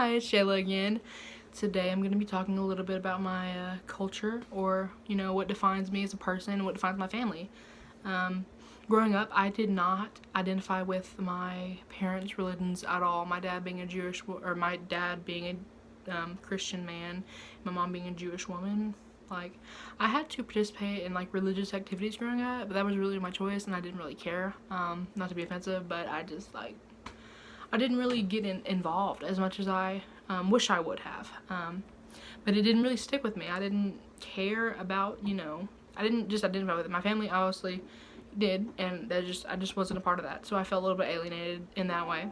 Hi, it's Shayla again. Today I'm going to be talking a little bit about my culture, or what defines me as a person and what defines my family. Growing up, I did not identify with my parents' religions at all. My dad being a Christian man, my mom being a Jewish woman. Like, I had to participate in like religious activities growing up, but that was really my choice, and I didn't really care. Not to be offensive, but I didn't really get involved as much as I wish I would have. But it didn't really stick with me. I didn't care about, I didn't just identify with it. My family obviously did, and I just wasn't a part of that. So I felt a little bit alienated in that way.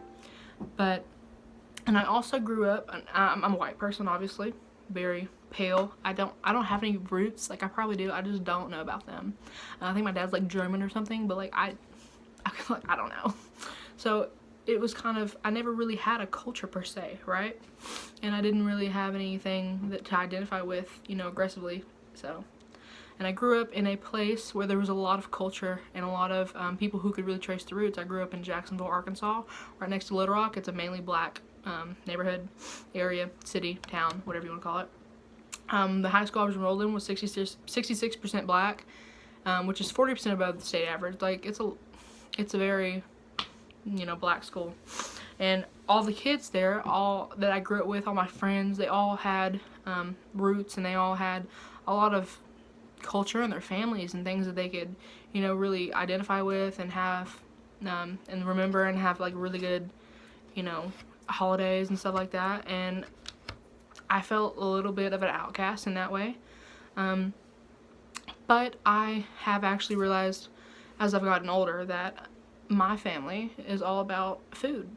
And I also grew up, I'm a white person, obviously, very pale. I don't have any roots. Like, I probably do. I just don't know about them. I think my dad's like German or something, but like I don't know. So it was kind of, I never really had a culture per se, right? And I didn't really have anything to identify with, aggressively. So, and I grew up in a place where there was a lot of culture and a lot of people who could really trace the roots. I grew up in Jacksonville, Arkansas, right next to Little Rock. It's a mainly black neighborhood, area, city, town, whatever you want to call it. The high school I was enrolled in was 66% black, which is 40% above the state average. Like, it's a very black school, and all the kids there, all that I grew up with, all my friends, they all had roots, and they all had a lot of culture in their families and things that they could really identify with and have and remember, and have like really good holidays and stuff like that. And I felt a little bit of an outcast in that way, but I have actually realized as I've gotten older that my family is all about food,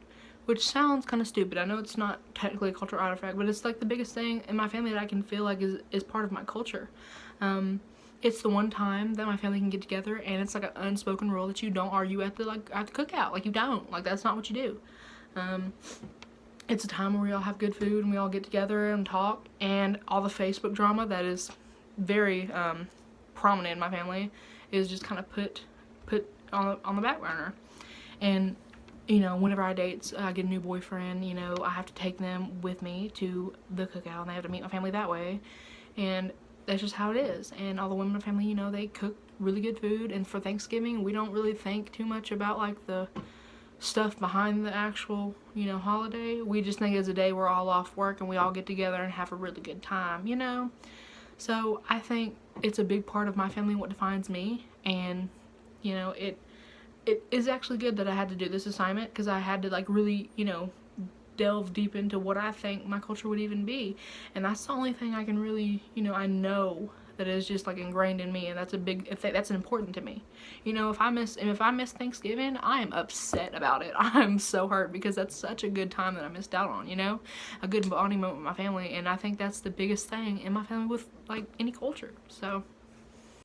which sounds kind of stupid. I know it's not technically a cultural artifact, but it's like the biggest thing in my family that I can feel like is part of my culture. It's the one time that my family can get together, and it's like an unspoken rule that you don't argue at the cookout. Like, you don't. Like, that's not what you do. It's a time where we all have good food and we all get together and talk, and all the Facebook drama that is very prominent in my family is just kind of put on the back burner. And whenever I get a new boyfriend, I have to take them with me to the cookout, and they have to meet my family that way, and that's just how it is. And all the women in my family, they cook really good food, and for Thanksgiving we don't really think too much about like the stuff behind the actual holiday. We just think it's a day we're all off work and we all get together and have a really good time. So I think it's a big part of my family, what defines me. And it is actually good that I had to do this assignment, because I had to like really delve deep into what I think my culture would even be. And that's the only thing I can really I know that is just like ingrained in me, and that's important to me. If I miss Thanksgiving, I am upset about it. I'm so hurt, because that's such a good time that I missed out on, a good bonding moment with my family. And I think that's the biggest thing in my family with like any culture. So